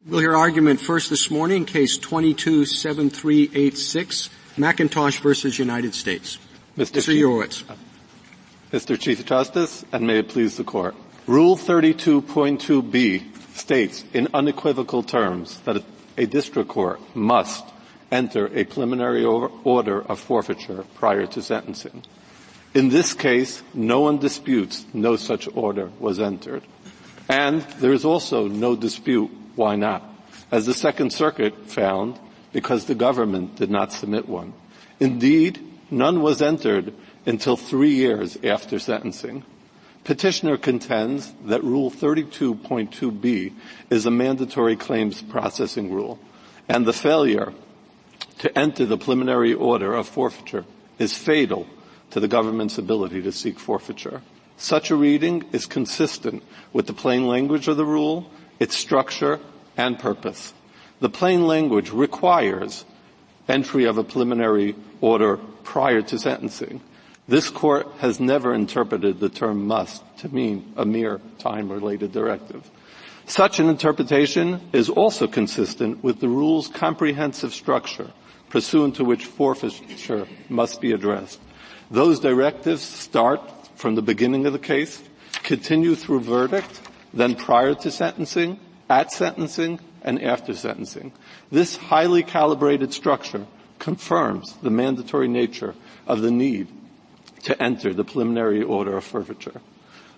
We'll hear argument first this morning, case 22-7386, McIntosh versus United States. Mr. Yurowitz. Mr. Chief Justice, and may it please the Court. Rule 32.2b states in unequivocal terms that a district court must enter a preliminary order of forfeiture prior to sentencing. In this case, no one disputes no such order was entered. And there is also no dispute why not. As the Second Circuit found, because the government did not submit one. Indeed, none was entered until 3 years after sentencing. Petitioner contends that Rule 32.2b is a mandatory claims processing rule, and the failure to enter the preliminary order of forfeiture is fatal to the government's ability to seek forfeiture. Such a reading is consistent with the plain language of the rule, its structure, and purpose. The plain language requires entry of a preliminary order prior to sentencing. This Court has never interpreted the term must to mean a mere time-related directive. Such an interpretation is also consistent with the rule's comprehensive structure, pursuant to which forfeiture must be addressed. Those directives start from the beginning of the case, continue through verdict, then prior to sentencing, at sentencing, and after sentencing. This highly calibrated structure confirms the mandatory nature of the need to enter the preliminary order of forfeiture.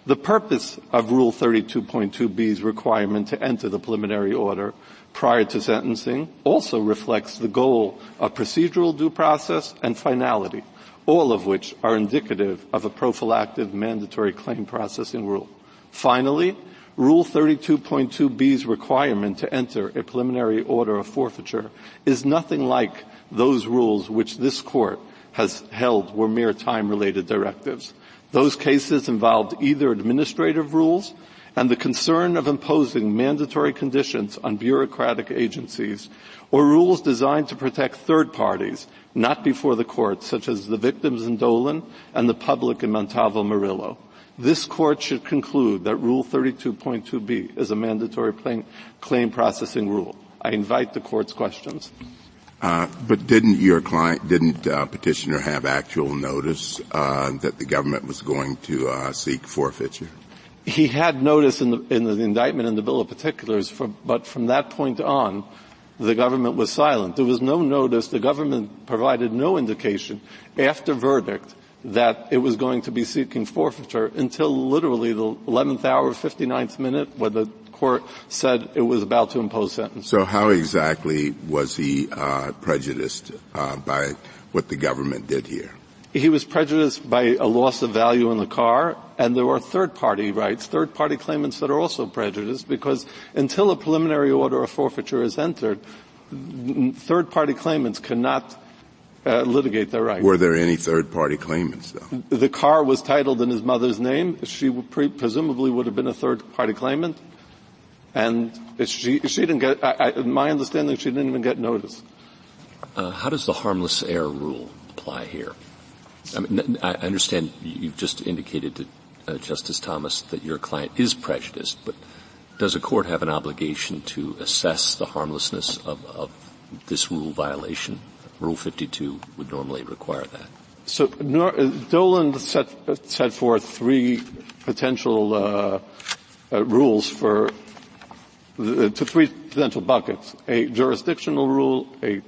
The purpose of Rule 32.2b's requirement to enter the preliminary order prior to sentencing also reflects the goal of procedural due process and finality, all of which are indicative of a prophylactic mandatory claim processing rule. Finally, Rule 32.2b's requirement to enter a preliminary order of forfeiture is nothing like those rules which this Court has held were mere time-related directives. Those cases involved either administrative rules and the concern of imposing mandatory conditions on bureaucratic agencies, or rules designed to protect third parties, not before the Court, such as the victims in Dolan and the public in Montalvo-Murillo. This Court should conclude that Rule 32.2b is a mandatory claim processing rule. I invite the Court's questions. But didn't Petitioner have actual notice that the government was going to seek forfeiture? He had notice in the indictment in the Bill of Particulars, but from that point on, the government was silent. There was no notice. The government provided no indication after verdict that it was going to be seeking forfeiture until literally the 11th hour, 59th minute, when the Court said it was about to impose sentence. So how exactly was he prejudiced by what the government did here? He was prejudiced by a loss of value in the car, and there are third-party rights, third-party claimants that are also prejudiced, because until a preliminary order of forfeiture is entered, third-party claimants cannot litigate their rights. Were there any third-party claimants, though? The car was titled in his mother's name. She presumably would have been a third-party claimant, and she didn't get, my understanding, she didn't even get notice. How does the harmless error rule apply here? I mean, I understand you've just indicated to Justice Thomas that your client is prejudiced, but does a court have an obligation to assess the harmlessness of this rule violation? Rule 52 would normally require that. So Dolan set forth three potential rules for three potential buckets: a jurisdictional rule, a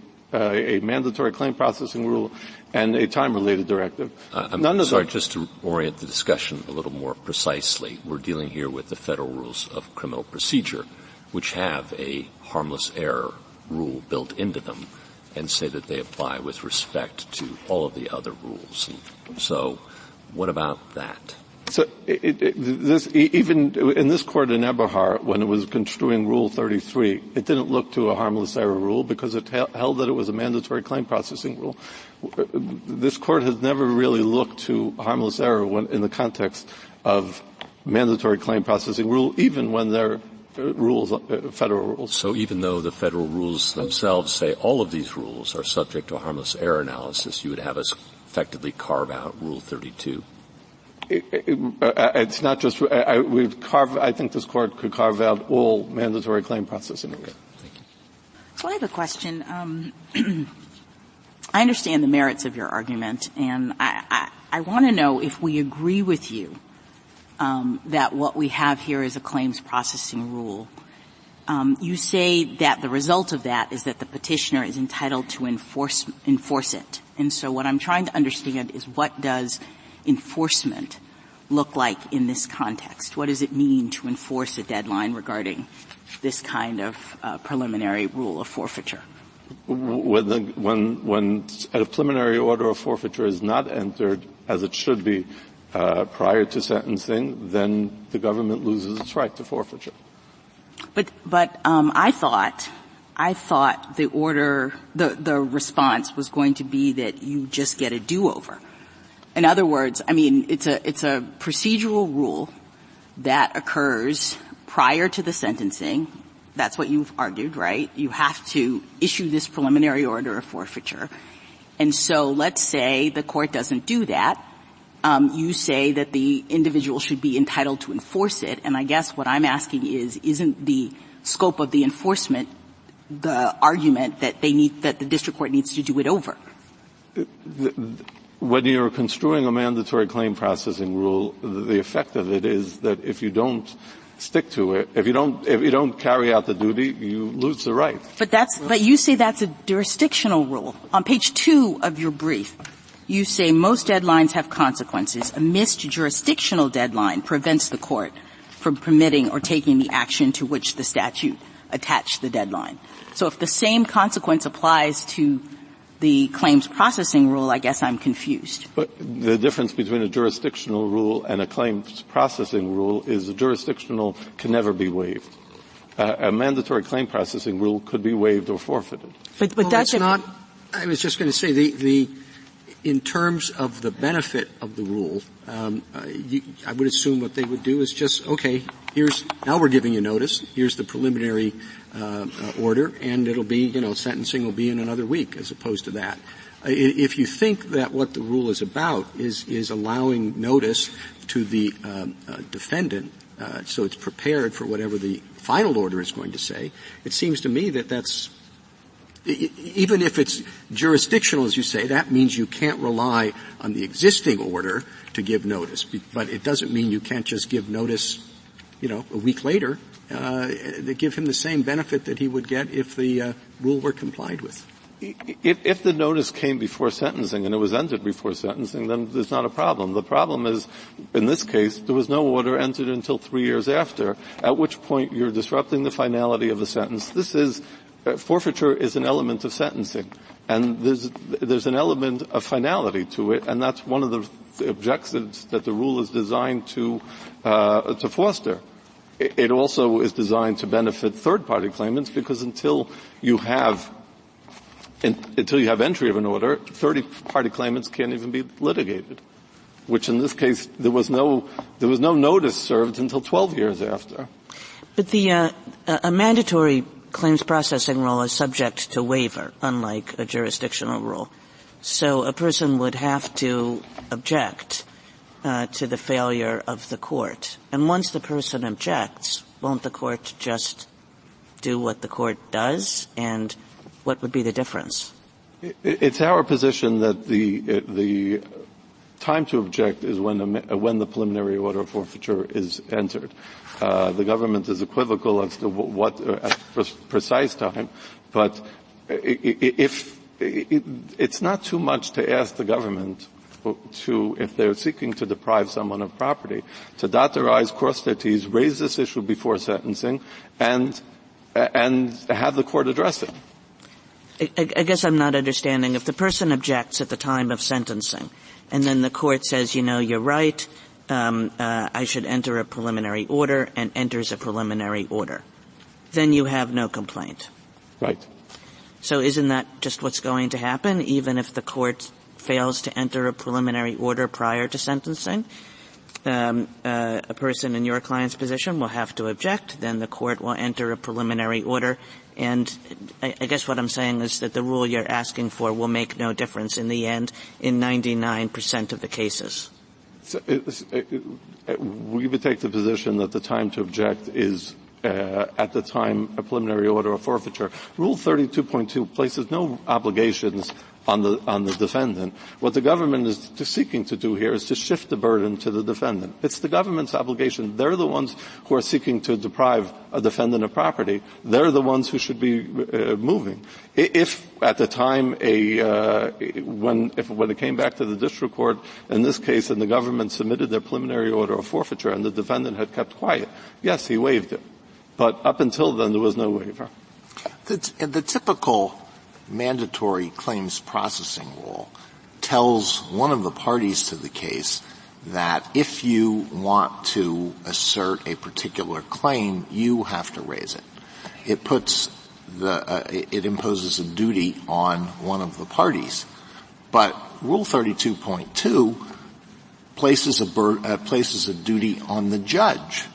mandatory claim processing rule, and a time-related directive. Just to orient the discussion a little more precisely, we're dealing here with the federal rules of criminal procedure, which have a harmless error rule built into them, and say that they apply with respect to all of the other rules. And so what about that? So even in this court in Eberhardt, when it was construing Rule 33, it didn't look to a harmless error rule because it held that it was a mandatory claim processing rule. This court has never really looked to harmless error in the context of mandatory claim processing rule, even when they're rules, federal rules. So even though the federal rules themselves say all of these rules are subject to a harmless error analysis, you would have us effectively carve out Rule 32? It's not just, I think this court could carve out all mandatory claim processing rules. Okay. So I have a question. I understand the merits of your argument, and I want to know if we agree with you that what we have here is a claims processing rule. You say that the result of that is that the petitioner is entitled to enforce it. And so what I'm trying to understand is, what does enforcement look like in this context? What does it mean to enforce a deadline regarding this kind of preliminary rule of forfeiture? When a preliminary order of forfeiture is not entered, as it should be, prior to sentencing, then the government loses its right to forfeiture. But I thought the order, the response was going to be that you just get a do-over. In other words, I mean, it's a procedural rule that occurs prior to the sentencing. That's what you've argued, right? You have to issue this preliminary order of forfeiture. And so let's say the court doesn't do that. You say that the individual should be entitled to enforce it, and I guess what I'm asking is, isn't the scope of the enforcement the argument that that the district court needs to do it over? When you're construing a mandatory claim processing rule, the effect of it is that if you don't stick to it, if you don't carry out the duty, you lose the right. But you say that's a jurisdictional rule. On page 2 of your brief, you say most deadlines have consequences. A missed jurisdictional deadline prevents the court from permitting or taking the action to which the statute attached the deadline. So if the same consequence applies to the claims processing rule, I guess I'm confused. But the difference between a jurisdictional rule and a claims processing rule is a jurisdictional can never be waived. A mandatory claim processing rule could be waived or forfeited. But that's not – I was just going to say in terms of the benefit of the rule, I would assume what they would do is just, okay, now we're giving you notice, here's the preliminary order, and it'll be, sentencing will be in another week, as opposed to that. If you think that what the rule is about is allowing notice to the defendant, so it's prepared for whatever the final order is going to say, it seems to me that that's, even if it's jurisdictional, as you say, that means you can't rely on the existing order to give notice. But it doesn't mean you can't just give notice, a week later, to give him the same benefit that he would get if the rule were complied with. If the notice came before sentencing and it was entered before sentencing, then there's not a problem. The problem is, in this case, there was no order entered until 3 years after, at which point you're disrupting the finality of the sentence. Forfeiture is an element of sentencing, and there's an element of finality to it, and that's one of the objectives that the rule is designed to foster. It also is designed to benefit third-party claimants, because until you have entry of an order, third-party claimants can't even be litigated, which in this case there was no notice served until 12 years after. But a mandatory claims processing rule is subject to waiver, unlike a jurisdictional rule. So a person would have to object to the failure of the court. And once the person objects, won't the court just do what the court does? And what would be the difference? It's our position that the time to object is when the preliminary order of forfeiture is entered. The government is equivocal as to what at precise time, but it's not too much to ask the government if they're seeking to deprive someone of property, to dot their I's, cross their T's, raise this issue before sentencing, and have the court address it. I guess I'm not understanding. If the person objects at the time of sentencing, and then the court says, you're right, I should enter a preliminary order, and enters a preliminary order, then you have no complaint. Right. So isn't that just what's going to happen, even if the court fails to enter a preliminary order prior to sentencing? A person in your client's position will have to object, then the court will enter a preliminary order, and I guess what I'm saying is that the rule you're asking for will make no difference in the end in 99% of the cases. So we would take the position that the time to object is at the time a preliminary order of forfeiture. Rule 32.2 places no obligations on the defendant. What the government is seeking to do here is to shift the burden to the defendant. It's the government's obligation. They're the ones who are seeking to deprive a defendant of property. They're the ones who should be moving. If at the time when it came back to the district court in this case and the government submitted their preliminary order of forfeiture and the defendant had kept quiet, yes, he waived it. But up until then, there was no waiver. The typical mandatory claims processing rule tells one of the parties to the case that if you want to assert a particular claim, you have to raise it. It puts it imposes a duty on one of the parties. But Rule 32.2 places a duty on the judge.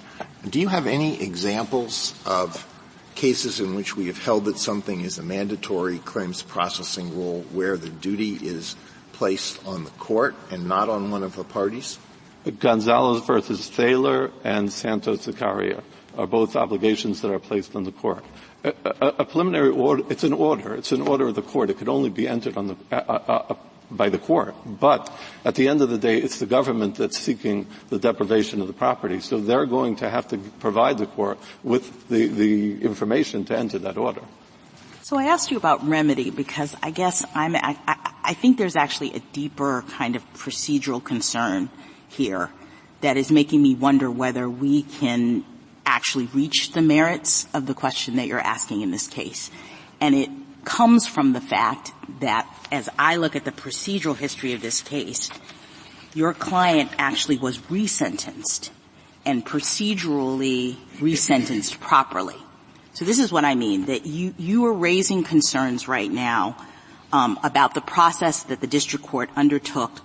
Do you have any examples of cases in which we have held that something is a mandatory claims processing rule where the duty is placed on the court and not on one of the parties? Gonzalez versus Thaler and Santos Zacaria are both obligations that are placed on the court. A preliminary order, it's an order. It's an order of the court. It could only be entered on by the court. But at the end of the day, it's the government that's seeking the deprivation of the property. So they're going to have to provide the court with the information to enter that order. So I asked you about remedy because I guess I think there's actually a deeper kind of procedural concern here that is making me wonder whether we can actually reach the merits of the question that you're asking in this case. And it comes from the fact that as I look at the procedural history of this case, your client actually was resentenced and procedurally resentenced properly. So this is what I mean, that you are raising concerns right now about the process that the district court undertook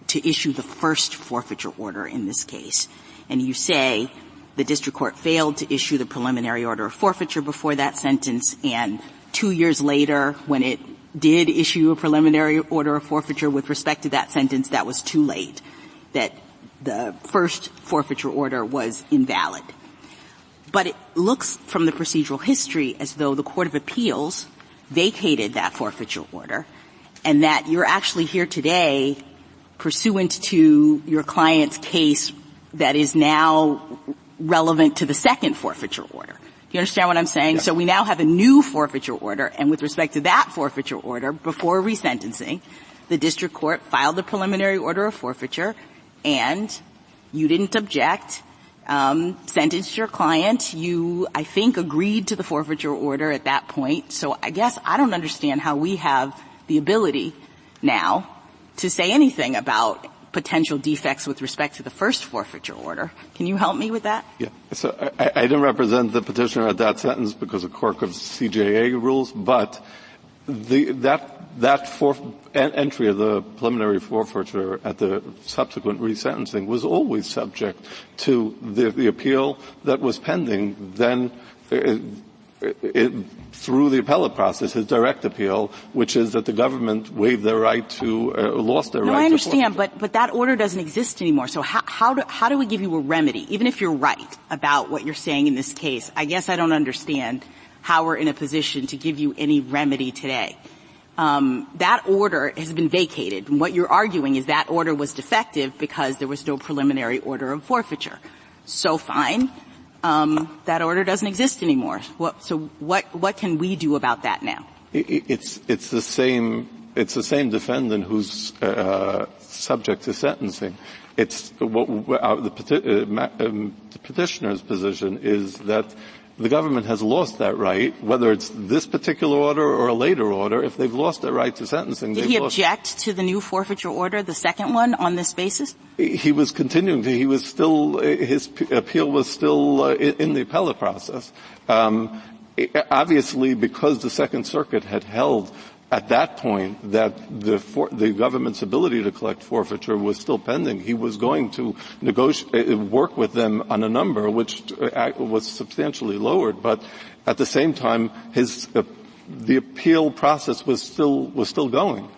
to issue the first forfeiture order in this case. And you say the district court failed to issue the preliminary order of forfeiture before that sentence, and 2 years later, when it did issue a preliminary order of forfeiture with respect to that sentence, that was too late, that the first forfeiture order was invalid. But it looks from the procedural history as though the Court of Appeals vacated that forfeiture order, and that you're actually here today pursuant to your client's case that is now relevant to the second forfeiture order. Do you understand what I'm saying? Yes. So we now have a new forfeiture order, and with respect to that forfeiture order, before resentencing, the district court filed the preliminary order of forfeiture, and you didn't object, sentenced your client. You, I think, agreed to the forfeiture order at that point. So I guess I don't understand how we have the ability now to say anything about potential defects with respect to the first forfeiture order. Can you help me with that? Yeah. So I didn't represent the petitioner at that sentence because of quirk of CJA rules, but that entry of the preliminary forfeiture at the subsequent resentencing was always subject to the appeal that was pending then through the appellate process, his direct appeal, which is that the government waived their right to, lost their right to forfeiture. No, I understand, but that order doesn't exist anymore. So how do we give you a remedy? Even if you're right about what you're saying in this case, I guess I don't understand how we're in a position to give you any remedy today. That order has been vacated. And what you're arguing is that order was defective because there was no preliminary order of forfeiture. So fine. That order doesn't exist anymore. So what can we do about that now? It's the same defendant who's subject to sentencing. It's the petitioner's position is that the government has lost that right, whether it's this particular order or a later order. If they've lost their right to sentencing, did he object to the new forfeiture order, the second one, on this basis? He was continuing to. He was still. His appeal was still in the appellate process. Obviously, because the Second Circuit had held at that point that the government's ability to collect forfeiture was still pending, he was going to work with them on a number which was substantially lowered. But at the same time, the appeal process was still going.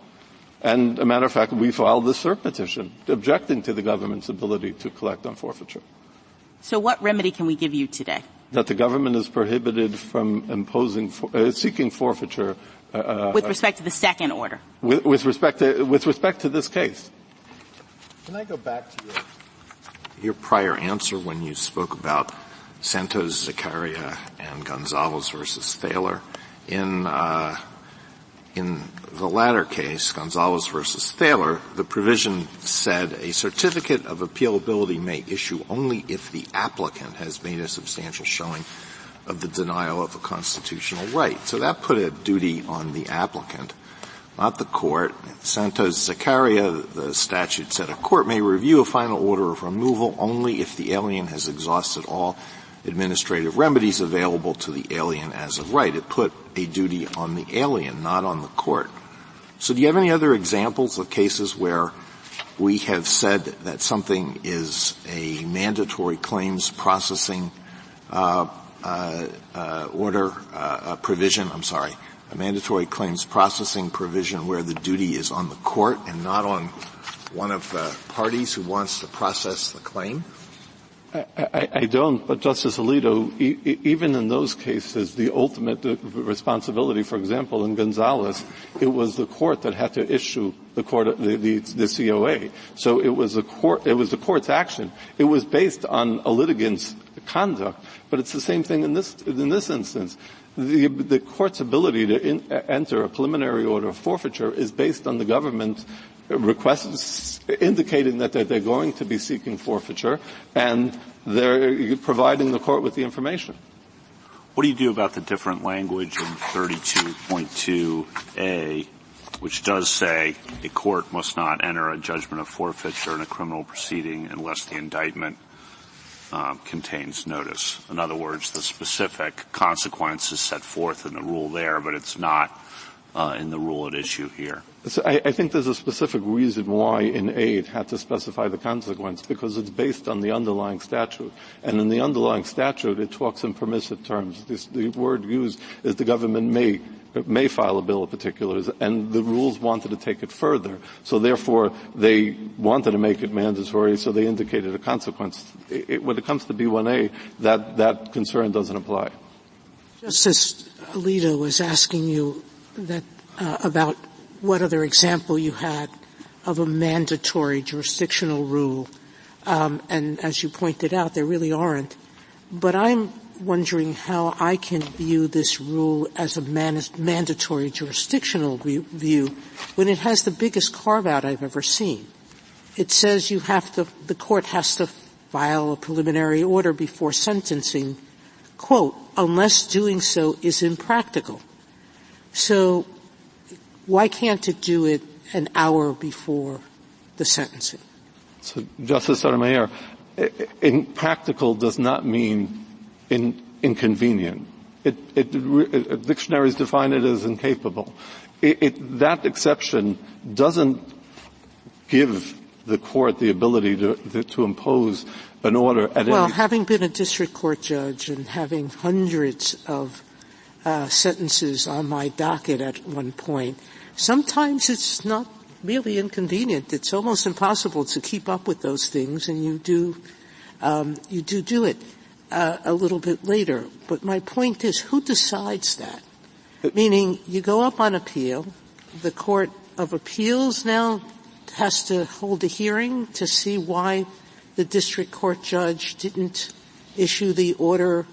And, a matter of fact, we filed the cert petition objecting to the government's ability to collect on forfeiture. So what remedy can we give you today? that the government is prohibited from imposing, seeking forfeiture. With respect to the second order. With respect to this case. Can I go back to your prior answer when you spoke about Santos, Zakaria, and Gonzalez versus Thaler? In the latter case, Gonzalez versus Thaler, the provision said a certificate of appealability may issue only if the applicant has made a substantial showing of the denial of a constitutional right. So that put a duty on the applicant, not the court. Santos, Zakaria, the statute said a court may review a final order of removal only if the alien has exhausted all administrative remedies available to the alien as of right. It put a duty on the alien, not on the court. So do you have any other examples of cases where we have said that something is a mandatory claims processing provision, a mandatory claims processing provision where the duty is on the court and not on one of the parties who wants to process the claim? I don't, but Justice Alito, even in those cases, the ultimate responsibility, for example, in Gonzalez, it was the court that had to issue the COA. So it was the court's action. It was based on a litigant's conduct, but it's the same thing in this instance. The court's ability to enter a preliminary order of forfeiture is based on the government's requests indicating that they're going to be seeking forfeiture, and they're providing the court with the information. What do you do about the different language in 32.2a, which does say a court must not enter a judgment of forfeiture in a criminal proceeding unless the indictment contains notice? In other words, the specific consequences set forth in the rule there, but it's not in the rule at issue here. So I think there's a specific reason why in A it had to specify the consequence, because it's based on the underlying statute. And in the underlying statute, it talks in permissive terms. The word used is the government may file a bill of particulars, and the rules wanted to take it further. So therefore, they wanted to make it mandatory, so they indicated a consequence. When it comes to B1A, that concern doesn't apply. Justice Alito was asking you that about what other example you had of a mandatory jurisdictional rule. And as you pointed out, there really aren't. But I'm wondering how I can view this rule as a mandatory jurisdictional view when it has the biggest carve-out I've ever seen. It says the court has to file a preliminary order before sentencing, quote, unless doing so is impractical. So why can't it do it an hour before the sentencing? So, Justice Sotomayor, impractical does not mean inconvenient. Dictionaries define it as incapable. That exception doesn't give the court the ability to impose an order at Well, having been a district court judge and having hundreds of sentences on my docket at one point, sometimes it's not really inconvenient. It's almost impossible to keep up with those things, and you do it a little bit later. But my point is, who decides that? Meaning, you go up on appeal, the Court of Appeals now has to hold a hearing to see why the district court judge didn't issue the order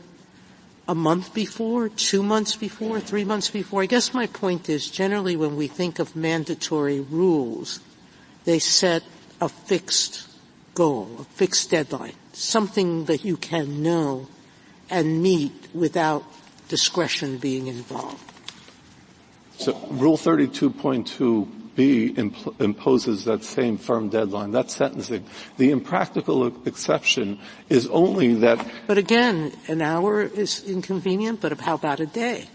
a month before, 2 months before, 3 months before. I guess my point is, generally when we think of mandatory rules, they set a fixed goal, a fixed deadline, something that you can know and meet without discretion being involved. So Rule 32.2b imposes that same firm deadline. That's sentencing. The impractical exception is only that. But again, an hour is inconvenient, but how about a day?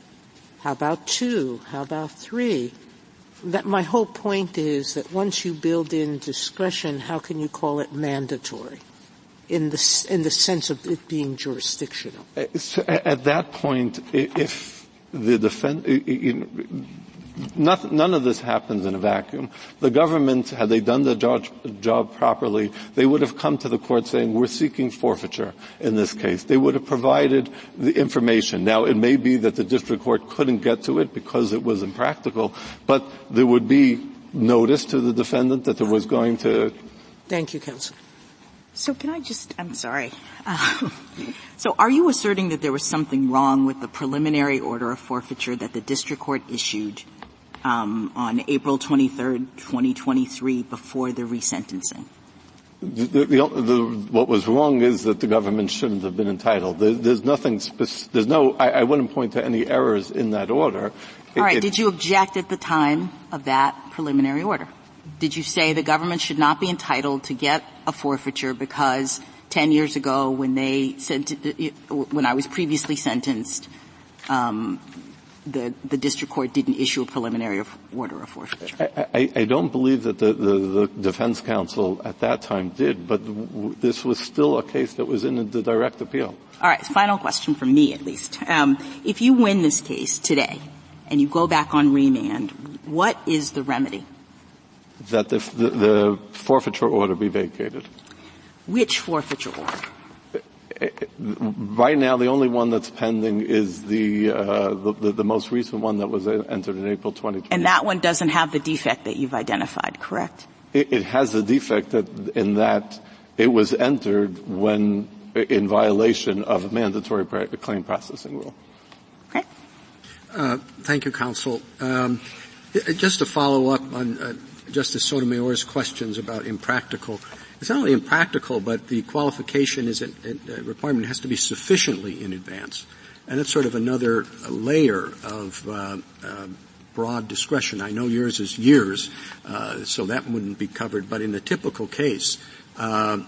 How about 2? How about 3? That my whole point is that once you build in discretion, how can you call it mandatory in the sense of it being jurisdictional? At that point, if the none of this happens in a vacuum. The government, had they done the job properly, they would have come to the court saying, we're seeking forfeiture in this case. They would have provided the information. Now, it may be that the district court couldn't get to it because it was impractical, but there would be notice to the defendant that there was going to. Thank you, counsel. So can I I'm sorry. So are you asserting that there was something wrong with the preliminary order of forfeiture that the district court issued on April 23rd, 2023, before the resentencing? What was wrong is that the government shouldn't have been entitled. There's nothing I wouldn't point to any errors in that order. All right. Did you object at the time of that preliminary order? Did you say the government should not be entitled to get a forfeiture because 10 years ago when when I was previously sentenced, the district court didn't issue a preliminary order of forfeiture? I don't believe that the defense counsel at that time did, but this was still a case that was in the direct appeal. All right. Final question from me, at least. If you win this case today and you go back on remand, what is the remedy? That the forfeiture order be vacated. Which forfeiture order? Right now, the only one that's pending is the most recent one that was entered in April 2020. And that one doesn't have the defect that you've identified, correct? It has the defect in that it was entered when in violation of a mandatory claim processing rule. Okay. Thank you, counsel. Just to follow up on Justice Sotomayor's questions about impractical. It's not only impractical, but the qualification is a requirement has to be sufficiently in advance. And it's sort of another layer of broad discretion. I know yours is years, so that wouldn't be covered. But in the typical case, not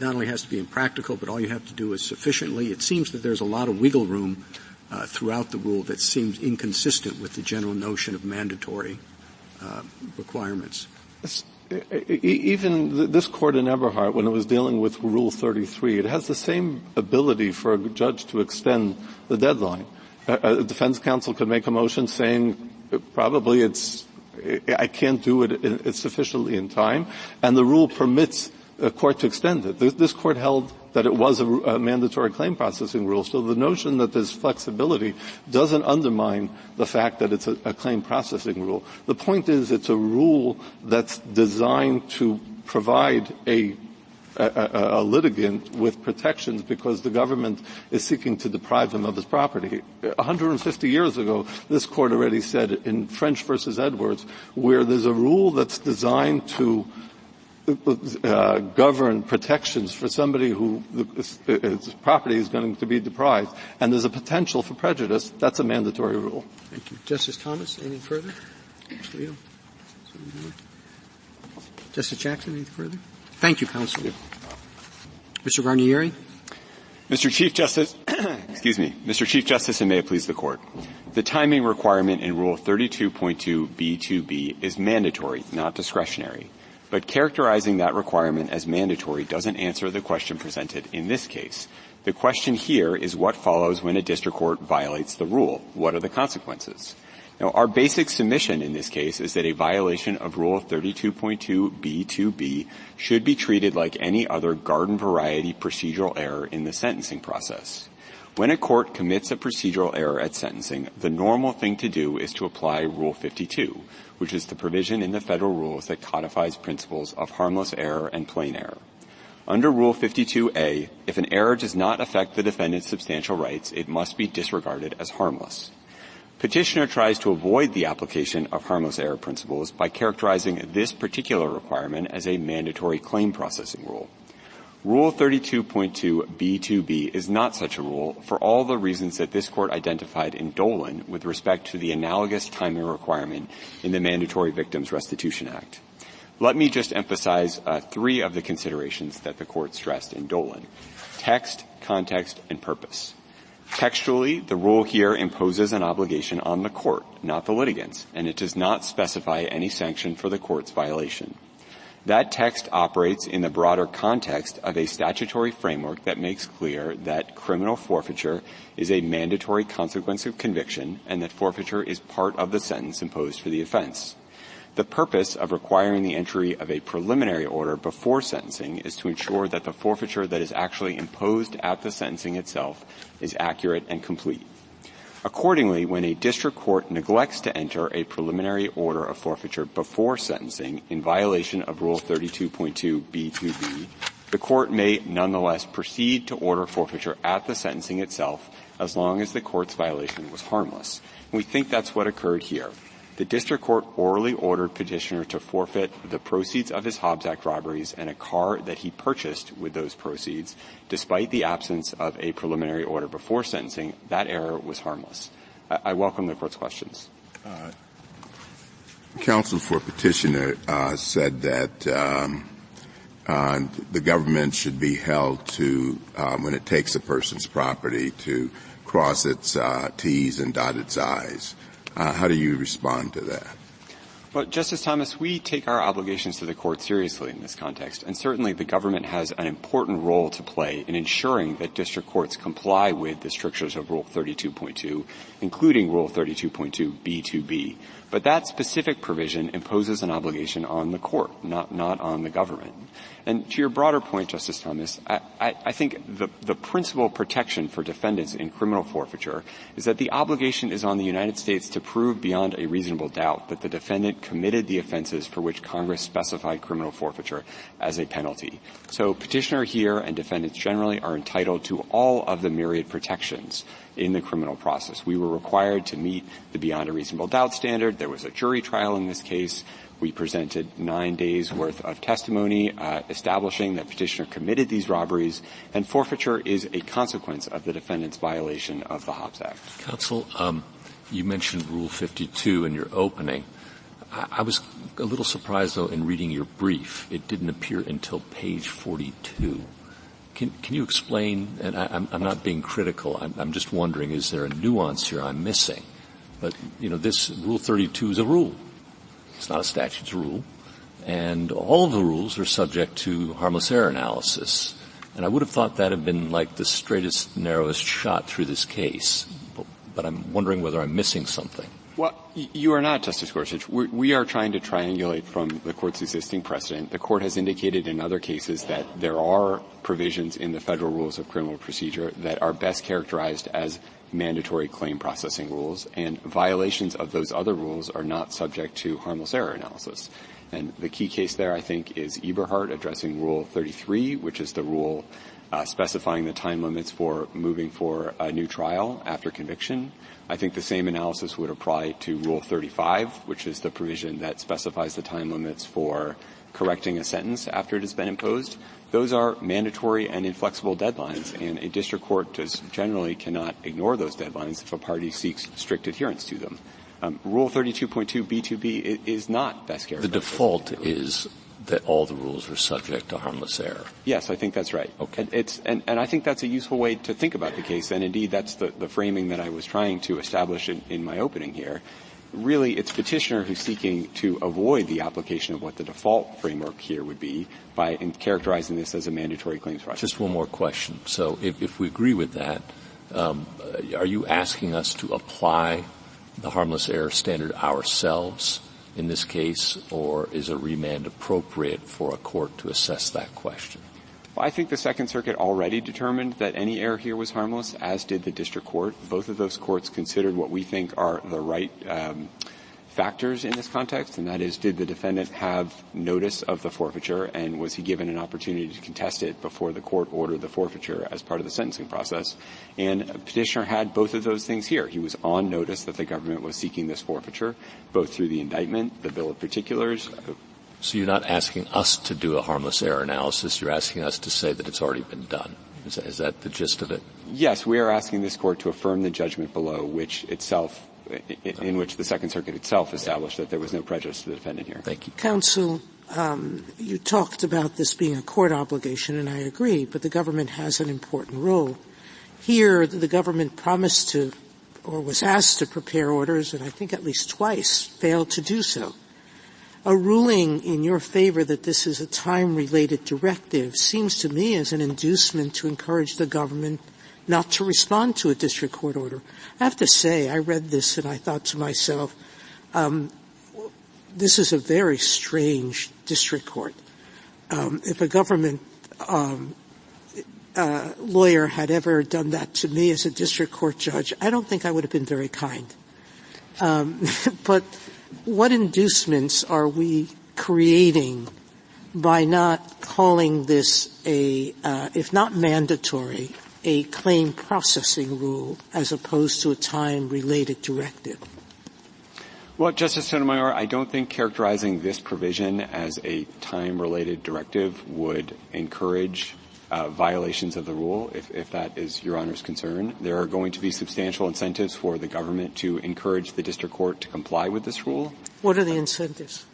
only has to be impractical, but all you have to do is sufficiently. It seems that there's a lot of wiggle room throughout the rule that seems inconsistent with the general notion of mandatory requirements. Even this court in Eberhardt, when it was dealing with Rule 33, it has the same ability for a judge to extend the deadline. A defense counsel could make a motion saying probably I can't do it sufficiently in time, and the rule permits a court to extend it. This court held that it was a mandatory claim processing rule. So the notion that there's flexibility doesn't undermine the fact that it's a claim processing rule. The point is it's a rule that's designed to provide a litigant with protections because the government is seeking to deprive him of his property. 150 years ago, this court already said in French versus Edwards, where there's a rule that's designed to govern protections for somebody whose property is going to be deprived, and there's a potential for prejudice, that's a mandatory rule. Thank you. Justice Thomas, anything further? Justice Jackson, anything further? Thank you, counsel. Mr. Guarnieri. Mr. Chief Justice, Mr. Chief Justice, and may it please the Court. The timing requirement in Rule 32.2b2b is mandatory, not discretionary. But characterizing that requirement as mandatory doesn't answer the question presented in this case. The question here is what follows when a district court violates the rule. What are the consequences? Now, our basic submission in this case is that a violation of Rule 32.2b2b should be treated like any other garden variety procedural error in the sentencing process. When a court commits a procedural error at sentencing, the normal thing to do is to apply Rule 52, which is the provision in the federal rules that codifies principles of harmless error and plain error. Under Rule 52A, if an error does not affect the defendant's substantial rights, it must be disregarded as harmless. Petitioner tries to avoid the application of harmless error principles by characterizing this particular requirement as a mandatory claim processing rule. Rule 32.2b2b is not such a rule for all the reasons that this Court identified in Dolan with respect to the analogous timing requirement in the Mandatory Victims Restitution Act. Let me just emphasize three of the considerations that the Court stressed in Dolan: text, context, and purpose. Textually, the rule here imposes an obligation on the court, not the litigants, and it does not specify any sanction for the court's violation. That text operates in the broader context of a statutory framework that makes clear that criminal forfeiture is a mandatory consequence of conviction and that forfeiture is part of the sentence imposed for the offense. The purpose of requiring the entry of a preliminary order before sentencing is to ensure that the forfeiture that is actually imposed at the sentencing itself is accurate and complete. Accordingly, when a district court neglects to enter a preliminary order of forfeiture before sentencing in violation of Rule 32.2b2b, the court may nonetheless proceed to order forfeiture at the sentencing itself as long as the court's violation was harmless. And we think that's what occurred here. The district court orally ordered Petitioner to forfeit the proceeds of his Hobbs Act robberies and a car that he purchased with those proceeds, despite the absence of a preliminary order before sentencing. That error was harmless. I welcome the court's questions. Counsel for Petitioner said that the government should be held to, when it takes a person's property, to cross its T's and dot its I's. How do you respond to that? Well, Justice Thomas, we take our obligations to the court seriously in this context, and certainly the government has an important role to play in ensuring that district courts comply with the strictures of Rule 32.2, including Rule 32.2b2b. But that specific provision imposes an obligation on the court, not on the government. And to your broader point, Justice Thomas, I think the principal protection for defendants in criminal forfeiture is that the obligation is on the United States to prove beyond a reasonable doubt that the defendant committed the offenses for which Congress specified criminal forfeiture as a penalty. So Petitioner here and defendants generally are entitled to all of the myriad protections in the criminal process. We were required to meet the beyond a reasonable doubt standard. There was a jury trial in this case. We presented 9 days' worth of testimony establishing that Petitioner committed these robberies, and forfeiture is a consequence of the defendant's violation of the Hobbs Act. Counsel, you mentioned Rule 52 in your opening. I was a little surprised, though, in reading your brief. It didn't appear until page 42. Can you explain, and I'm not being critical, I'm just wondering, is there a nuance here I'm missing? But, this Rule 32 is a rule. It's not a statute, it's a rule. And all of the rules are subject to harmless error analysis. And I would have thought that had been like the straightest, narrowest shot through this case. But I'm wondering whether I'm missing something. Well, you are not, Justice Gorsuch. We are trying to triangulate from the Court's existing precedent. The Court has indicated in other cases that there are provisions in the Federal Rules of Criminal Procedure that are best characterized as mandatory claim processing rules, and violations of those other rules are not subject to harmless error analysis. And the key case there, I think, is Eberhardt addressing Rule 33, which is the rule specifying the time limits for moving for a new trial after conviction. I think the same analysis would apply to Rule 35, which is the provision that specifies the time limits for correcting a sentence after it has been imposed. Those are mandatory and inflexible deadlines, and a district court generally cannot ignore those deadlines if a party seeks strict adherence to them. Rule 32.2b2b is not best characterized. The default is that all the rules are subject to harmless error. Yes, I think that's right. Okay. And I think that's a useful way to think about the case, and indeed that's the framing that I was trying to establish in my opening here. Really, it's Petitioner who's seeking to avoid the application of what the default framework here would be by characterizing this as a mandatory claims process. Just one more question. So if we agree with that, are you asking us to apply the harmless error standard ourselves in this case, or is a remand appropriate for a court to assess that question? Well, I think the Second Circuit already determined that any error here was harmless, as did the district court. Both of those courts considered what we think are the right factors in this context, and that is, did the defendant have notice of the forfeiture, and was he given an opportunity to contest it before the court ordered the forfeiture as part of the sentencing process? And Petitioner had both of those things here. He was on notice that the government was seeking this forfeiture, both through the indictment, the bill of particulars. So you're not asking us to do a harmless error analysis. You're asking us to say that it's already been done. Is that the gist of it? Yes, we are asking this court to affirm the judgment below, which itself, in which the Second Circuit itself established that there was no prejudice to the defendant here. Thank you. Counsel, you talked about this being a court obligation, and I agree, but the government has an important role. Here, the government promised to, or was asked to prepare orders, and I think at least twice failed to do so. a ruling in your favor that this is a time-related directive seems to me as an inducement to encourage the government not to respond to a district court order. I have to say, I read this and I thought to myself, this is a very strange district court. If a government lawyer had ever done that to me as a district court judge, I don't think I would have been very kind. But what inducements are we creating by not calling this if not mandatory, a claim processing rule as opposed to a time-related directive? Well, Justice Sotomayor, I don't think characterizing this provision as a time-related directive would encourage violations of the rule, if that is Your Honor's concern. There are going to be substantial incentives for the government to encourage the district court to comply with this rule. What are the incentives?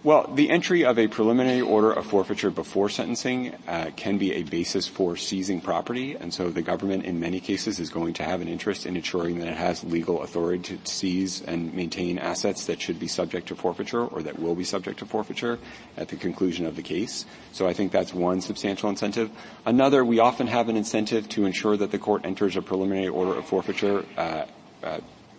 Well, the entry of a preliminary order of forfeiture before sentencing can be a basis for seizing property, and so the government in many cases is going to have an interest in ensuring that it has legal authority to seize and maintain assets that should be subject to forfeiture or that will be subject to forfeiture at the conclusion of the case. So I think that's one substantial incentive. Another, we often have an incentive to ensure that the court enters a preliminary order of forfeiture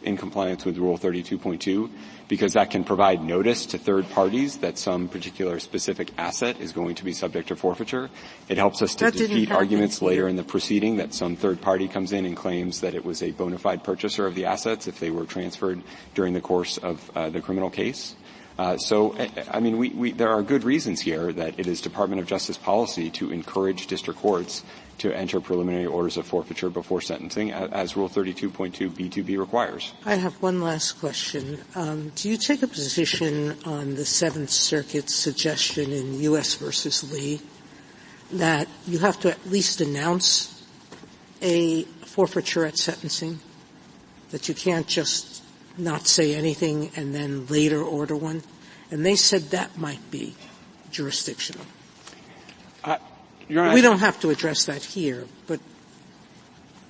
in compliance with Rule 32.2, because that can provide notice to third parties that some particular specific asset is going to be subject to forfeiture. It helps us to defeat arguments later in the proceeding that some third party comes in and claims that it was a bona fide purchaser of the assets if they were transferred during the course of the criminal case. There are good reasons here that it is Department of Justice policy to encourage district courts to enter preliminary orders of forfeiture before sentencing, as Rule 32.2 B2B requires. I have one last question. Do you take a position on the Seventh Circuit's suggestion in U.S. versus Lee that you have to at least announce a forfeiture at sentencing, that you can't just not say anything and then later order one? And they said that might be jurisdictional. We don't have to address that here, but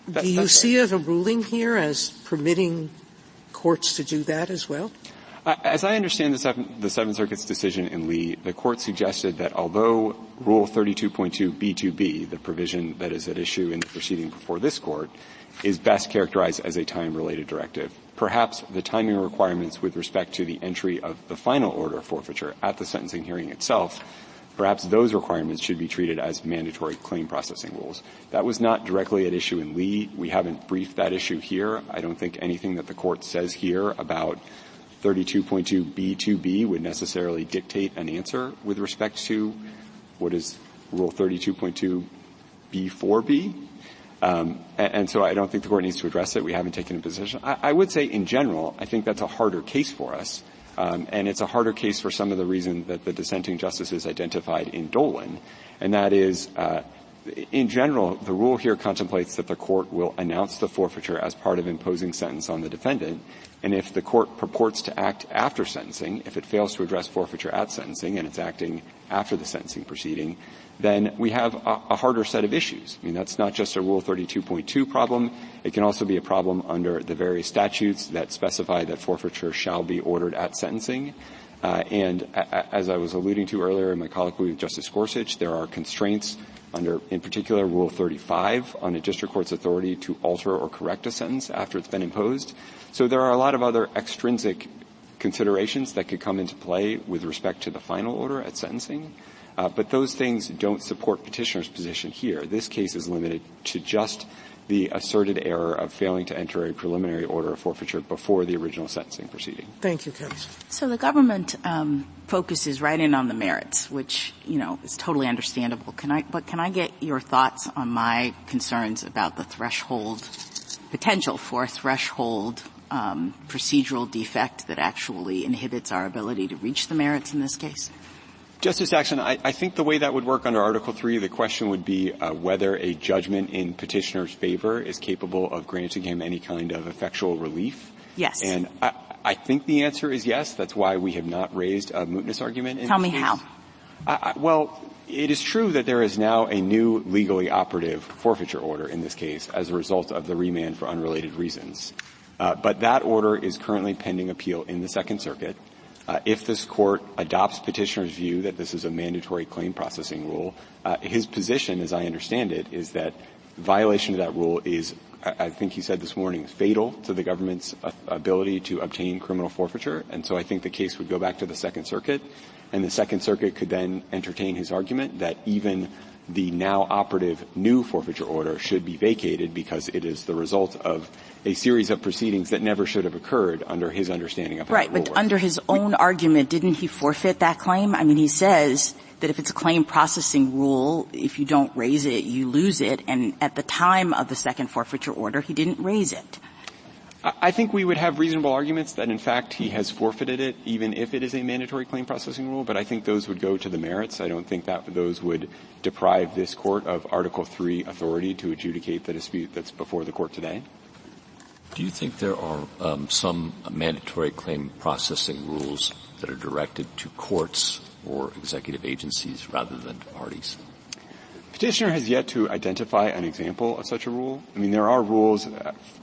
do you see a ruling here as permitting courts to do that as well? As I understand the Seventh Circuit's decision in Lee, the court suggested that although Rule 32.2 B2B, the provision that is at issue in the proceeding before this court, is best characterized as a time-related directive, perhaps the timing requirements with respect to the entry of the final order of forfeiture at the sentencing hearing itself, perhaps those requirements should be treated as mandatory claim processing rules. That was not directly at issue in Lee. We haven't briefed that issue here. I don't think anything that the court says here about 32.2 B2B would necessarily dictate an answer with respect to what is Rule 32.2 B4B. And so I don't think the court needs to address it. We haven't taken a position. I would say in general, I think that's a harder case for us. And it's a harder case for some of the reasons that the dissenting justices identified in Dolan, and that is, in general, the rule here contemplates that the court will announce the forfeiture as part of imposing sentence on the defendant, and if the court purports to act after sentencing, if it fails to address forfeiture at sentencing and it's acting after the sentencing proceeding, then we have a harder set of issues. I mean, that's not just a Rule 32.2 problem. It can also be a problem under the various statutes that specify that forfeiture shall be ordered at sentencing. And as I was alluding to earlier in my colloquy with Justice Gorsuch, there are constraints under, in particular, Rule 35 on a district court's authority to alter or correct a sentence after it's been imposed. So there are a lot of other extrinsic considerations that could come into play with respect to the final order at sentencing. But those things don't support Petitioner's position here. This case is limited to just the asserted error of failing to enter a preliminary order of forfeiture before the original sentencing proceeding. Thank you, counsel. So the government focuses right in on the merits, which, is totally understandable. Can I get your thoughts on my concerns about the potential for a threshold procedural defect that actually inhibits our ability to reach the merits in this case? Justice Jackson, I think the way that would work under Article 3, the question would be whether a judgment in Petitioner's favor is capable of granting him any kind of effectual relief. Yes. And I think the answer is yes. That's why we have not raised a mootness argument in Tell this me case. how. Well, it is true that there is now a new legally operative forfeiture order in this case as a result of the remand for unrelated reasons. But that order is currently pending appeal in the Second Circuit. If this court adopts petitioner's view that this is a mandatory claim processing rule, his position, as I understand it, is that violation of that rule is, I think he said this morning, fatal to the government's ability to obtain criminal forfeiture. And so I think the case would go back to the Second Circuit, and the Second Circuit could then entertain his argument that even the now operative new forfeiture order should be vacated because it is the result of a series of proceedings that never should have occurred under his understanding of how right, the rule but works. Under his own argument, didn't he forfeit that claim? I mean, he says that if it's a claim processing rule, if you don't raise it, you lose it. And at the time of the second forfeiture order, he didn't raise it. I think we would have reasonable arguments that, in fact, he has forfeited it, even if it is a mandatory claim processing rule, but I think those would go to the merits. I don't think that those would deprive this court of Article III authority to adjudicate the dispute that's before the court today. Do you think there are some mandatory claim processing rules that are directed to courts or executive agencies rather than to parties? Petitioner has yet to identify an example of such a rule. I mean, there are rules,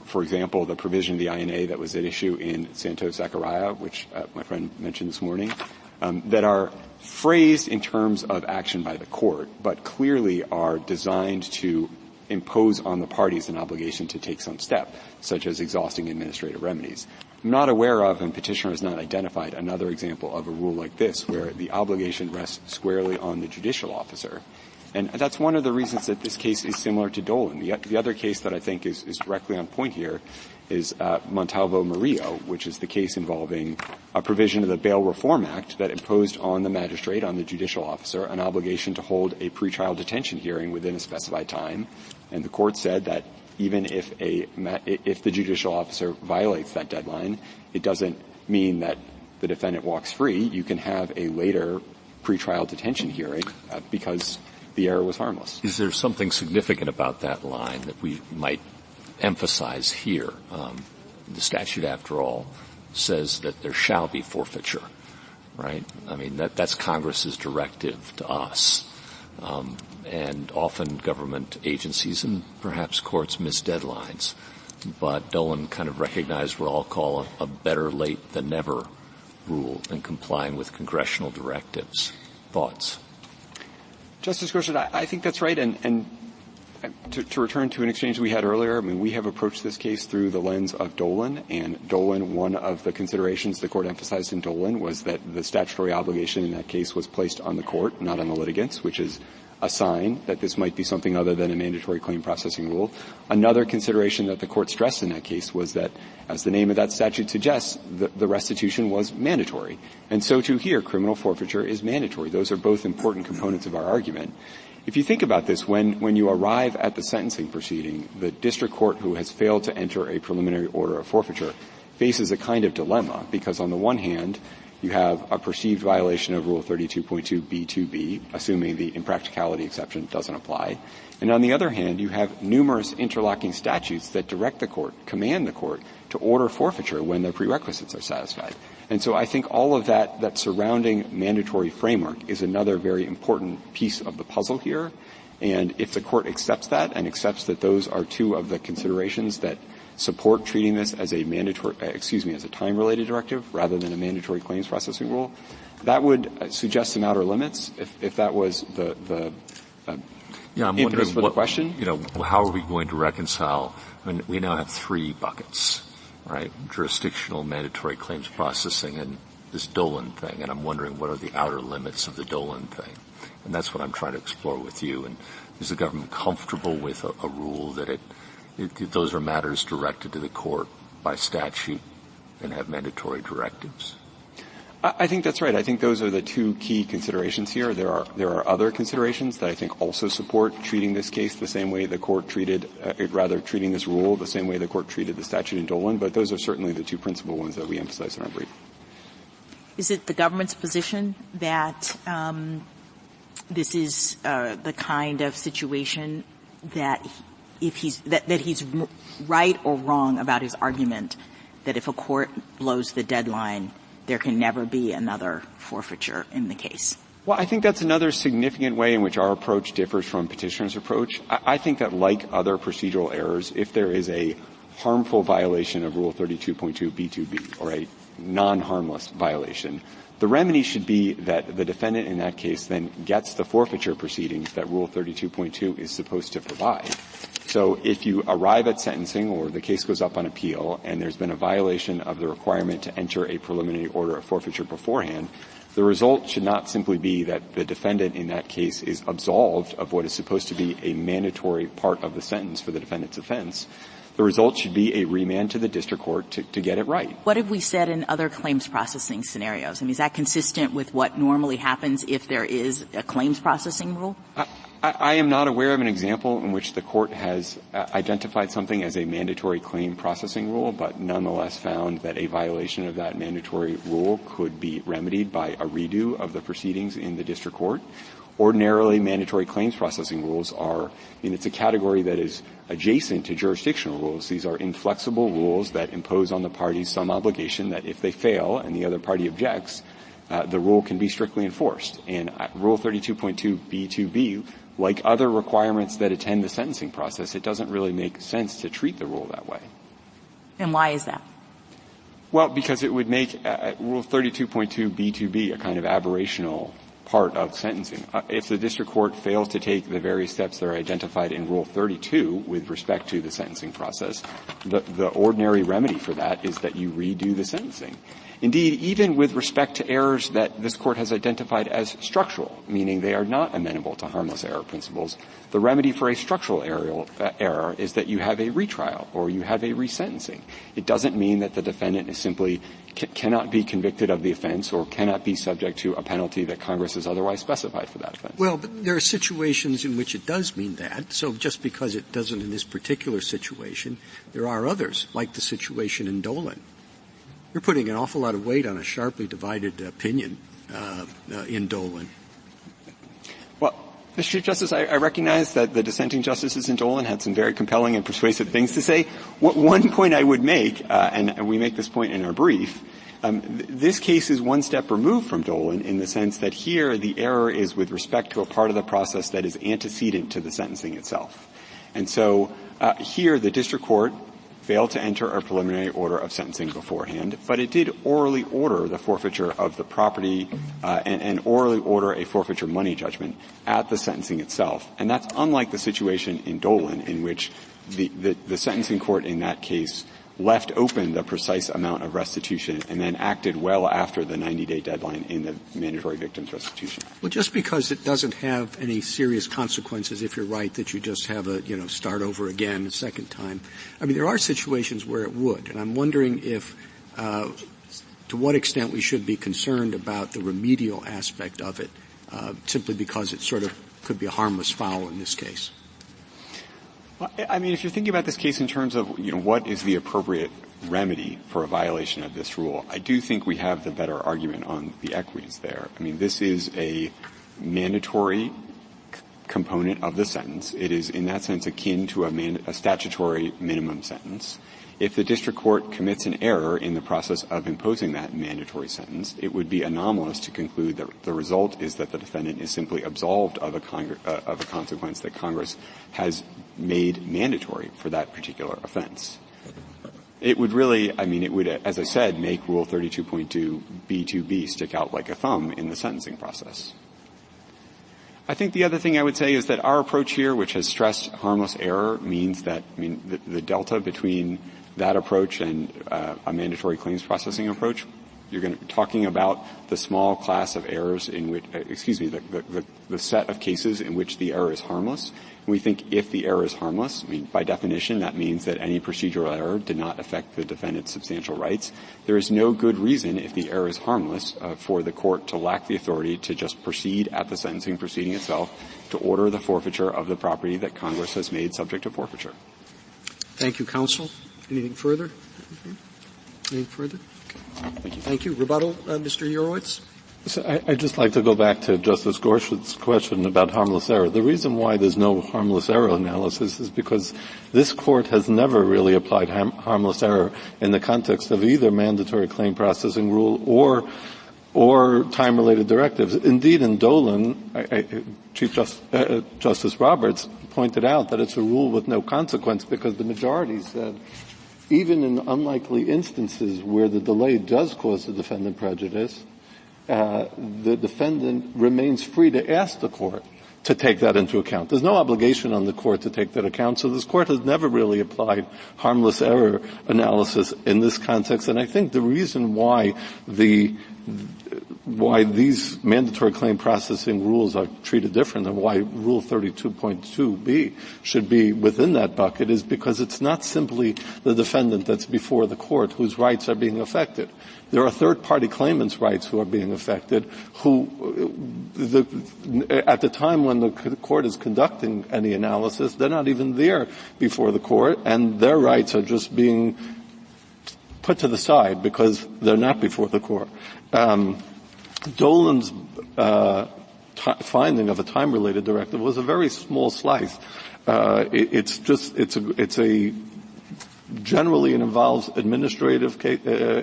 for example, the provision of the INA that was at issue in Santos-Zachariah, which my friend mentioned this morning, that are phrased in terms of action by the court, but clearly are designed to impose on the parties an obligation to take some step, such as exhausting administrative remedies. I'm not aware of, and Petitioner has not identified, another example of a rule like this where the obligation rests squarely on the judicial officer. And that's one of the reasons that this case is similar to Dolan. The other case that I think is directly on point here is Montalvo-Murillo, which is the case involving a provision of the Bail Reform Act that imposed on the magistrate, on the judicial officer, an obligation to hold a pretrial detention hearing within a specified time. And the court said that even if the judicial officer violates that deadline, it doesn't mean that the defendant walks free. You can have a later pretrial detention hearing because the error was harmless. Is there something significant about that line that we might emphasize here? The statute, after all, says that there shall be forfeiture, right? I mean, that's Congress's directive to us. And often government agencies and perhaps courts miss deadlines. But Dolan kind of recognized what I'll call a better late than never rule in complying with congressional directives. Thoughts? Justice Gorsuch, I think that's right. And to return to an exchange we had earlier, I mean, we have approached this case through the lens of Dolan. And Dolan, one of the considerations the court emphasized in Dolan was that the statutory obligation in that case was placed on the court, not on the litigants, which is a sign that this might be something other than a mandatory claim processing rule. Another consideration that the court stressed in that case was that, as the name of that statute suggests, the restitution was mandatory. And so too here, criminal forfeiture is mandatory. Those are both important components of our argument. If you think about this, when you arrive at the sentencing proceeding, the district court who has failed to enter a preliminary order of forfeiture faces a kind of dilemma, because on the one hand, you have a perceived violation of Rule 32.2b2b, assuming the impracticality exception doesn't apply. And on the other hand, you have numerous interlocking statutes that direct the court, command the court, to order forfeiture when the prerequisites are satisfied. And so I think all of that surrounding mandatory framework is another very important piece of the puzzle here. And if the court accepts that and accepts that those are two of the considerations that support treating this as a as a time-related directive rather than a mandatory claims processing rule, that would suggest some outer limits if that was the I'm impetus wondering for the question. How are we going to reconcile? I mean, we now have three buckets, right? Jurisdictional, mandatory claims processing, and this Dolan thing. And I'm wondering what are the outer limits of the Dolan thing. And that's what I'm trying to explore with you. And is the government comfortable with a rule that those are matters directed to the court by statute and have mandatory directives? I think that's right. I think those are the two key considerations here. There are other considerations that I think also support treating this case the same way the court treated, treating this rule the same way the court treated the statute in Dolan, but those are certainly the two principal ones that we emphasize in our brief. Is it the government's position that this is the kind of situation that if he's right or wrong about his argument that if a court blows the deadline, there can never be another forfeiture in the case? Well, I think that's another significant way in which our approach differs from petitioner's approach. I think that, like other procedural errors, if there is a harmful violation of Rule 32.2b2b, or a non-harmless violation, the remedy should be that the defendant in that case then gets the forfeiture proceedings that Rule 32.2 is supposed to provide. So if you arrive at sentencing or the case goes up on appeal and there's been a violation of the requirement to enter a preliminary order of forfeiture beforehand, the result should not simply be that the defendant in that case is absolved of what is supposed to be a mandatory part of the sentence for the defendant's offense. The result should be a remand to the district court to get it right. What have we said in other claims processing scenarios? I mean, is that consistent with what normally happens if there is a claims processing rule? I am not aware of an example in which the court has identified something as a mandatory claim processing rule, but nonetheless found that a violation of that mandatory rule could be remedied by a redo of the proceedings in the district court. Ordinarily, mandatory claims processing rules it's a category that is adjacent to jurisdictional rules. These are inflexible rules that impose on the parties some obligation that if they fail and the other party objects, the rule can be strictly enforced. And Rule 32.2b2b, like other requirements that attend the sentencing process, it doesn't really make sense to treat the rule that way. And why is that? Well, because it would make Rule 32.2b2b a kind of aberrational part of sentencing. If the district court fails to take the various steps that are identified in Rule 32 with respect to the sentencing process, the ordinary remedy for that is that you redo the sentencing. Indeed, even with respect to errors that this court has identified as structural, meaning they are not amenable to harmless error principles, the remedy for a structural error is that you have a retrial or you have a resentencing. It doesn't mean that the defendant is simply cannot be convicted of the offense or cannot be subject to a penalty that Congress has otherwise specified for that offense. Well, but there are situations in which it does mean that. So just because it doesn't in this particular situation, there are others, like the situation in Dolan. You're putting an awful lot of weight on a sharply divided opinion in Dolan. Well, Mr. Chief Justice, I recognize that the dissenting justices in Dolan had some very compelling and persuasive things to say. One point I would make, and we make this point in our brief, this case is one step removed from Dolan in the sense that here the error is with respect to a part of the process that is antecedent to the sentencing itself. And so here the district court failed to enter a preliminary order of sentencing beforehand, but it did orally order the forfeiture of the property and orally order a forfeiture money judgment at the sentencing itself. And that's unlike the situation in Dolan in which the sentencing court in that case left open the precise amount of restitution and then acted well after the 90-day deadline in the mandatory victims restitution. Well, just because it doesn't have any serious consequences, if you're right, that you just have start over again a second time. I mean, there are situations where it would, and I'm wondering if, to what extent we should be concerned about the remedial aspect of it, simply because it sort of could be a harmless foul in this case. I mean, if you're thinking about this case in terms of, what is the appropriate remedy for a violation of this rule, I do think we have the better argument on the equities there. I mean, this is a mandatory component of the sentence. It is, in that sense, akin to a statutory minimum sentence. If the district court commits an error in the process of imposing that mandatory sentence, it would be anomalous to conclude that the result is that the defendant is simply absolved of a consequence that Congress has made mandatory for that particular offense. It would really, it would, as I said, make Rule 32.2b2b stick out like a thumb in the sentencing process. I think the other thing I would say is that our approach here, which has stressed harmless error, means that, the delta between that approach and a mandatory claims processing approach, you're going to be talking about the small class of errors in which, the set of cases in which the error is harmless. And we think if the error is harmless, by definition, that means that any procedural error did not affect the defendant's substantial rights. There is no good reason, if the error is harmless, for the court to lack the authority to just proceed at the sentencing proceeding itself to order the forfeiture of the property that Congress has made subject to forfeiture. Thank you, counsel. Anything further? Anything further? Thank you. Thank you. Rebuttal, Mr. Yurowitz? So I'd just like to go back to Justice Gorsuch's question about harmless error. The reason why there's no harmless error analysis is because this Court has never really applied harmless error in the context of either mandatory claim processing rule or time-related directives. Indeed, in Dolan, Chief Justice Roberts pointed out that it's a rule with no consequence because the majority said even in unlikely instances where the delay does cause the defendant prejudice, the defendant remains free to ask the court to take that into account. There's no obligation on the court to take that account, so this court has never really applied harmless error analysis in this context, and I think the reason why these mandatory claim processing rules are treated different and why Rule 32.2b should be within that bucket is because it's not simply the defendant that's before the court whose rights are being affected. There are third-party claimants' rights who are being affected who, at the time when the court is conducting any analysis, they're not even there before the court, and their rights are just being put to the side because they're not before the court. Dolan's finding of a time-related directive was a very small slice. Generally, it involves administrative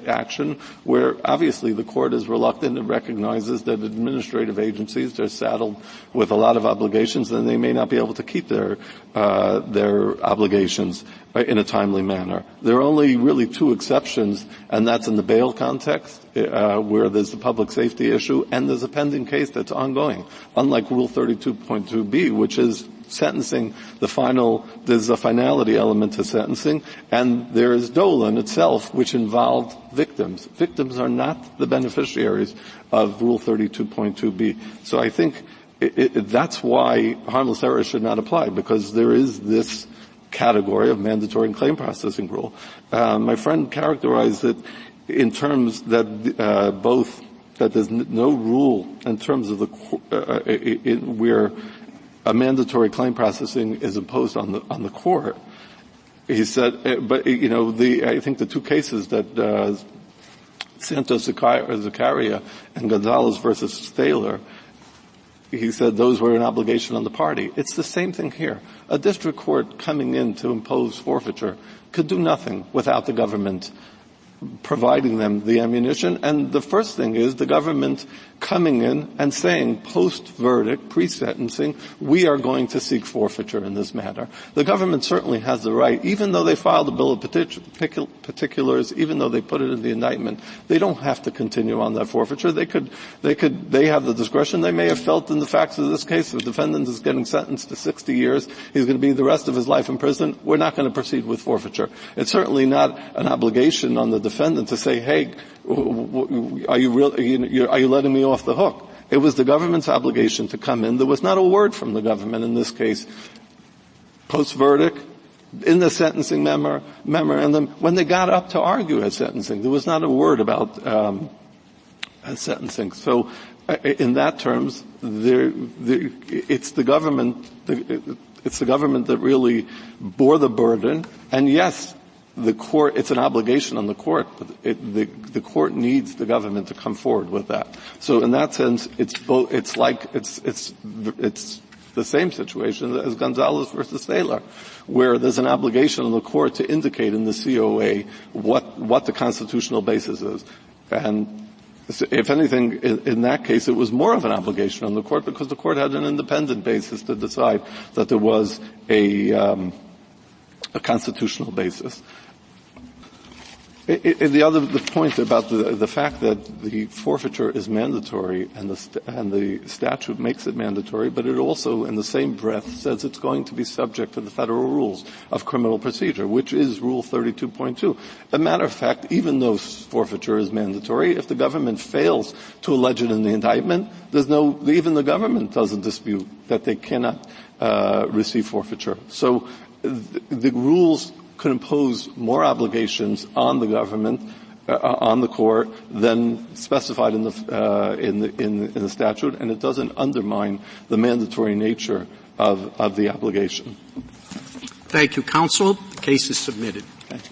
action where obviously the court is reluctant and recognizes that administrative agencies are saddled with a lot of obligations and they may not be able to keep their obligations in a timely manner. There are only really two exceptions, and that's in the bail context, where there's the public safety issue and there's a pending case that's ongoing, unlike Rule 32.2b, which is sentencing, there's a finality element to sentencing, and there is Dolan itself, which involved victims. Victims are not the beneficiaries of Rule 32.2b. So I think that's why harmless error should not apply, because there is this category of mandatory and claim processing rule. My friend characterized it in terms that that there's no rule in terms of where a mandatory claim processing is imposed on the court. He said, I think the two cases that Santos Zakaria and Gonzalez versus Thaler, he said those were an obligation on the party. It's the same thing here. A district court coming in to impose forfeiture could do nothing without the government providing them the ammunition. And the first thing is the government coming in and saying, post-verdict, pre-sentencing, we are going to seek forfeiture in this matter. The government certainly has the right, even though they filed a bill of particulars, even though they put it in the indictment, they don't have to continue on that forfeiture. They have the discretion. They may have felt in the facts of this case, the defendant is getting sentenced to 60 years, he's going to be the rest of his life in prison, we're not going to proceed with forfeiture. It's certainly not an obligation on the defendant to say, hey, are you letting me off the hook? It was the government's obligation to come in. There was not a word from the government in this case. Post-verdict, in the sentencing memorandum, when they got up to argue at sentencing, there was not a word about sentencing. So, in that terms, it's the government. It's the government that really bore the burden. And yes, the court, it's an obligation on the court, but the court needs the government to come forward with that. So in that sense, it's the same situation as Gonzalez versus Thaler, where there's an obligation on the court to indicate in the COA what the constitutional basis is. And if anything, in that case, it was more of an obligation on the court because the court had an independent basis to decide that there was a constitutional basis. The point about the fact that the forfeiture is mandatory and the statute makes it mandatory, but it also, in the same breath, says it's going to be subject to the federal rules of criminal procedure, which is Rule 32.2. As a matter of fact, even though forfeiture is mandatory, if the government fails to allege it in the indictment, even the government doesn't dispute that they cannot receive forfeiture. So the rules could impose more obligations on the government, on the court, than specified in the statute, and it doesn't undermine the mandatory nature of the obligation. Thank you, counsel. The case is submitted. Thank you.